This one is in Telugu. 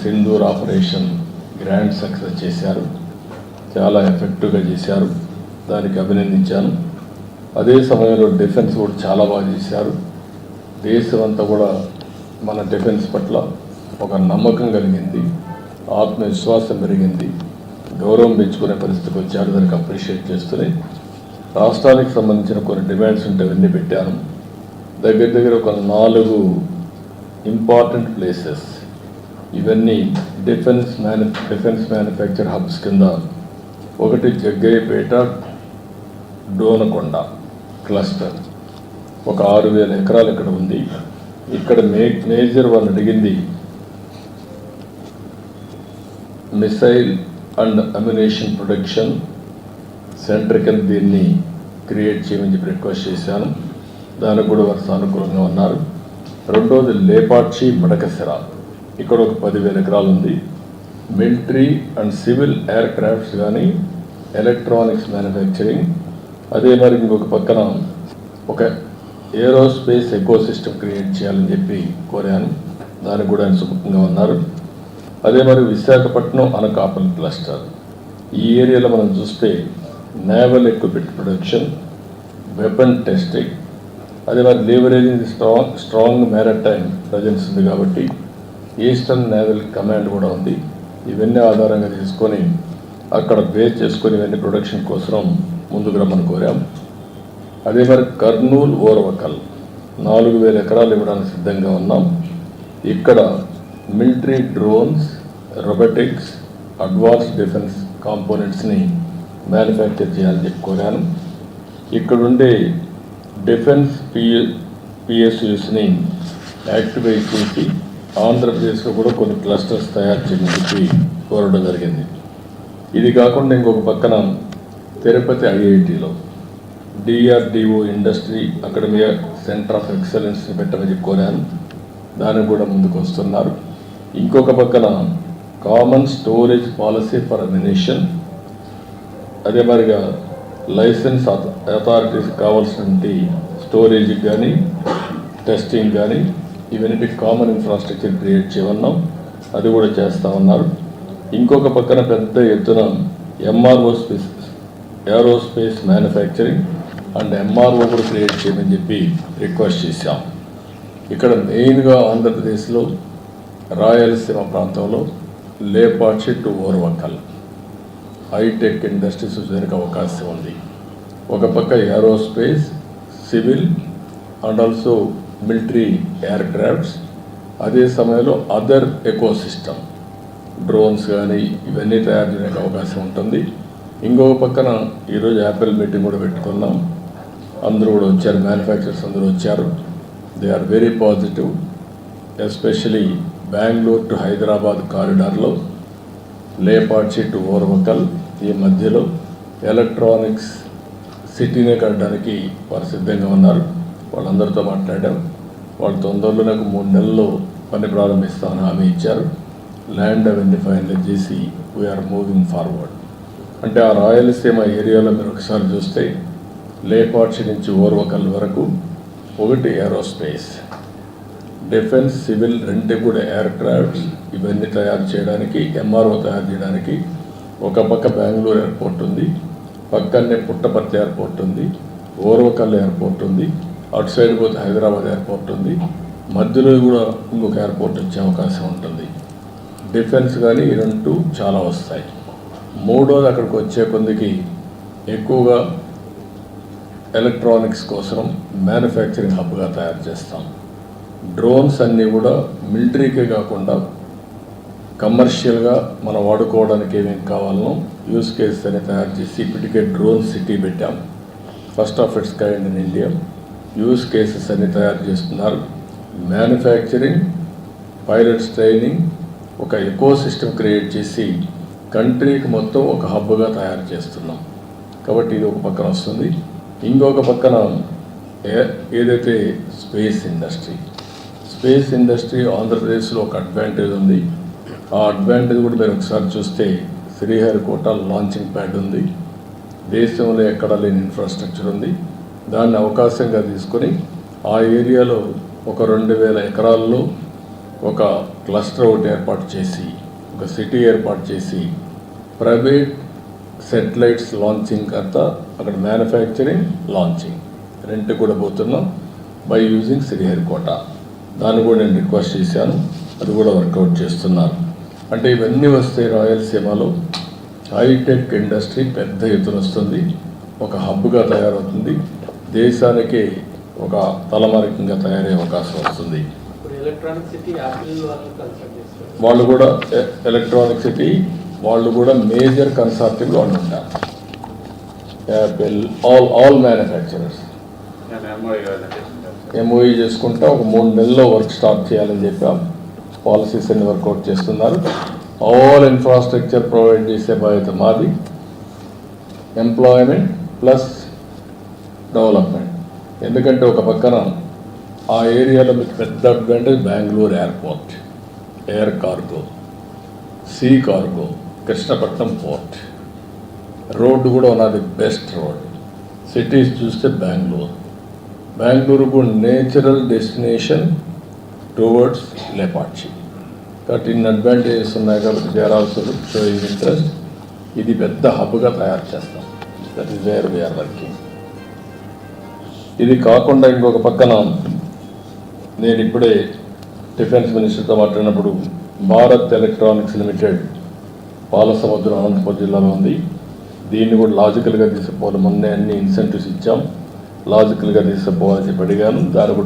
సింధూర్ ఆపరేషన్ గ్రాండ్ సక్సెస్ చేశారు, చాలా ఎఫెక్టివ్గా చేశారు, దానికి అభినందించాను. అదే సమయంలో డిఫెన్స్ కూడా చాలా బాగా చేశారు. దేశం అంతా కూడా మన డిఫెన్స్ పట్ల ఒక నమ్మకం కలిగింది, ఆత్మవిశ్వాసం పెరిగింది, గౌరవం పెంచుకునే పరిస్థితికి వచ్చారు. దానికి అప్రిషియేట్ చేస్తూనే రాష్ట్రానికి సంబంధించిన కొన్ని డిమాండ్స్ ఉంటే అవన్నీ పెట్టాను. దగ్గర ఒక 4 ఇంపార్టెంట్ ప్లేసెస్, ఇవన్నీ డిఫెన్స్ మ్యానుఫ్యాక్చర్ హబ్స్ కింద. ఒకటి జగ్గయ్యపేట డోనకొండ క్లస్టర్, ఒక 6,000 ఎకరాలు ఇక్కడ ఉంది. ఇక్కడ మేజర్ వాళ్ళు అడిగింది missile and ammunition production centre కింద దీన్ని క్రియేట్ చేయమని చెప్పి రిక్వెస్ట్ చేశాను. దానికి కూడా వారు సానుకూలంగా ఉన్నారు. రెండోది లేపాక్షి మడకసిర, ఇక్కడ ఒక 10,000 ఎకరాలు ఉంది. Military and civil air crafts కానీ ఎలక్ట్రానిక్స్ మ్యానుఫ్యాక్చరింగ్, అదే మరి ఇంకొక పక్కన ఒక ఏరోస్పేస్ ఎకోసిస్టమ్ క్రియేట్ చేయాలని చెప్పి కోరాను. దానికి కూడా ఆయన సుముఖంగా ఉన్నారు. అదే మరి విశాఖపట్నం అనకాపల్లి క్లస్టర్, ఈ ఏరియాలో మనం చూస్తే naval equipment production, weapon testing, అదే మరి లీవరేజింగ్ స్ట్రాంగ్ మ్యారిటైమ్ ప్రజెన్స్ ఉంది కాబట్టి ఈస్టర్న్ నేవల్ కమాండ్ కూడా ఉంది. ఇవన్నీ ఆధారంగా తీసుకొని అక్కడ బేస్ చేసుకొని ఇవన్నీ ప్రొడక్షన్ కోసం ముందుకు రమ్మని కోరాం. అదే మరి కర్నూలు ఓర్వకల్ 4,000 ఎకరాలు ఇవ్వడానికి సిద్ధంగా ఉన్నాం. ఇక్కడ military drones, robotics, advance defence కాంపోనెంట్స్ని మ్యానుఫ్యాక్చర్ చేయాలని చెప్పి కోరాను. ఇక్కడుండే డిఫెన్స్ పిఎస్యూస్ని యాక్టివేట్ చేసి ఆంధ్రప్రదేశ్లో కూడా కొన్ని క్లస్టర్స్ తయారు చేయమని చెప్పి కోరడం జరిగింది. ఇది కాకుండా ఇంకొక పక్కన తిరుపతి ఐఐటిలో DRDO industry academy centre of ఎక్సలెన్స్ని పెట్టమని చెప్పి కోరాను. దానికి కూడా ముందుకు వస్తున్నారు. ఇంకొక పక్కన common storage policy for ammunition, అదే మరిగా లైసెన్స్ అథారిటీస్ కావాల్సినటువంటి స్టోరేజ్కి కానీ టెస్టింగ్ కానీ ఇవన్నీ కామన్ ఇన్ఫ్రాస్ట్రక్చర్ క్రియేట్ చేయమన్నాం. అది కూడా చేస్తూ ఉన్నారు. ఇంకొక పక్కన పెద్ద ఎత్తున ఏరోస్పేస్ మ్యానుఫ్యాక్చరింగ్ అండ్ ఎంఆర్ఓ కూడా క్రియేట్ చేయమని చెప్పి రిక్వెస్ట్ చేశాం. ఇక్కడ మెయిన్గా ఆంధ్రప్రదేశ్లో రాయలసీమ ప్రాంతంలో Lepakshi to Orvakal high tech industries వచ్చేందుకు అవకాశం ఉంది. ఒక పక్క aerospace, civil and also military aircrafts, అదే సమయంలో అదర్ ఎకోసిస్టమ్ డ్రోన్స్ కానీ ఇవన్నీ తయారు చేయడానికి అవకాశం ఉంటుంది. ఇంకొక పక్కన ఈరోజు యాపిల్ మీటింగ్ కూడా పెట్టుకున్నాం. అందరూ కూడా వచ్చారు, మ్యానుఫ్యాక్చరర్స్ అందరూ వచ్చారు. They are very positive. Especially Bengaluru to Hyderabad కారిడార్లో లేపాక్షి టు ఓర్వకల్ ఈ మధ్యలో ఎలక్ట్రానిక్స్ సిటీనే కట్టడానికి వారు సిద్ధంగా ఉన్నారు. వాళ్ళందరితో మాట్లాడాం. వాళ్ళు తొందరలో నాకు 3 నెలల్లో పని ప్రారంభిస్తామని హామీ ఇచ్చారు. ల్యాండ్ అవన్నీ ఫైనలైజ్ చేసి వీఆర్ మూవింగ్ ఫార్వర్డ్. అంటే ఆ రాయలసీమ ఏరియాలో మీరు ఒకసారి చూస్తే లేపాక్షి నుంచి ఓర్వకల్ వరకు ఒకటి ఏరోస్పేస్, డిఫెన్స్, సివిల్ రెండు కూడా ఎయిర్ క్రాఫ్ట్స్ ఇవన్నీ తయారు చేయడానికి, ఎంఆర్ఓ తయారు చేయడానికి ఒక పక్క బెంగళూరు ఎయిర్పోర్ట్ ఉంది, పక్కనే పుట్టపర్తి ఎయిర్పోర్ట్ ఉంది, ఓర్వకల్ ఎయిర్పోర్ట్ ఉంది, అటు సైడ్ పోతే హైదరాబాద్ ఎయిర్పోర్ట్ ఉంది, మధ్యలో కూడా ఇంకొక ఎయిర్పోర్ట్ వచ్చే అవకాశం ఉంటుంది. డిఫెన్స్ కానీ ఈ 2 చాలా వస్తాయి. మూడోది అక్కడికి వచ్చే కొందికి ఎక్కువగా ఎలక్ట్రానిక్స్ కోసం మ్యానుఫ్యాక్చరింగ్ హబ్గా తయారు చేస్తాం. డ్రోన్స్ అన్నీ కూడా మిలిటరీకే కాకుండా కమర్షియల్గా మనం వాడుకోవడానికి ఏమేమి కావాలనో యూస్ కేసెస్ అని తయారు చేసి ఇప్పటికే డ్రోన్ సిటీ పెట్టాం. First of it's kind in India. Use cases అన్ని తయారు చేస్తున్నారు. మ్యానుఫ్యాక్చరింగ్, పైలట్స్ ట్రైనింగ్, ఒక ఎకో సిస్టమ్ క్రియేట్ చేసి కంట్రీకి మొత్తం ఒక హబ్గా తయారు చేస్తున్నాం. కాబట్టి ఇది ఒక పక్కన వస్తుంది. ఇంకొక పక్కన ఏదైతే స్పేస్ ఇండస్ట్రీ ఆంధ్రప్రదేశ్లో ఒక అడ్వాంటేజ్ ఉంది. ఆ అడ్వాంటేజ్ కూడా మీరు ఒకసారి చూస్తే శ్రీహరికోట లాంచింగ్ ప్యాడ్ ఉంది. దేశంలో ఎక్కడా లేని ఇన్ఫ్రాస్ట్రక్చర్ ఉంది. దాన్ని అవకాశంగా తీసుకొని ఆ ఏరియాలో ఒక 2,000 ఎకరాల్లో ఒక క్లస్టర్ ఒకటి ఏర్పాటు చేసి, ఒక సిటీ ఏర్పాటు చేసి, ప్రైవేట్ సెటిలైట్స్ లాంచింగ్ అంతా అక్కడ మ్యానుఫ్యాక్చరింగ్ లాంచింగ్ రెంట్ కూడా పోతున్నాం బై యూజింగ్ శ్రీహరికోట. దాన్ని కూడా నేను రిక్వెస్ట్ చేశాను, అది కూడా వర్కౌట్ చేస్తున్నాను. అంటే ఇవన్నీ వస్తే రాయలసీమలో హైటెక్ ఇండస్ట్రీ పెద్ద ఎత్తున వస్తుంది, ఒక హబ్గా తయారవుతుంది, దేశానికి ఒక తలమారికంగా తయారయ్యే అవకాశం వస్తుంది. వాళ్ళు కూడా ఎలక్ట్రానిక్ సిటీ వాళ్ళు కూడా మేజర్ కన్సార్టివ్లో వాళ్ళు ఉంటారు. యాపిల్ ఆల్ మ్యానుఫ్యాక్చరర్స్ ఎంఓఈ చేసుకుంటా ఒక 3 నెలల్లో వర్క్ స్టార్ట్ చేయాలని చెప్పాం. పాలసీస్ అన్ని వర్కౌట్ చేస్తున్నారు. ఆల్ ఇన్ఫ్రాస్ట్రక్చర్ ప్రొవైడ్ చేసే బాధ్యత మాది. Employment plus development. ఎందుకంటే ఒక పక్కన ఆ ఏరియాలో మీకు పెద్ద advantage Bengaluru airport, air cargo, sea cargo, Krishnapatnam port, road కూడా one of the best road. Cities చూస్తే బెంగళూరుకు నేచురల్ డెస్టినేషన్ టువర్డ్స్ లేపాక్షి. కాబట్టి ఇన్ని అడ్వాంటేజెస్ ఉన్నాయి కాబట్టి they are also showing interest. ఇది పెద్ద హబ్గా తయారు చేస్తాం. That is where we're working. ఇది కాకుండా ఇంకొక పక్కన నేను ఇప్పుడే డిఫెన్స్ మినిస్టర్తో మాట్లాడినప్పుడు భారత్ ఎలక్ట్రానిక్స్ లిమిటెడ్ పాలసముద్రం అనంతపురం జిల్లాలో ఉంది. దీన్ని కూడా లాజికల్గా తీసుకుపోవాలి. మొన్నే అన్ని ఇన్సెంటివ్స్ ఇచ్చాం, లాజికల్గా తీసుకుపోవాలని చెప్పి అడిగాను. దాన్ని కూడా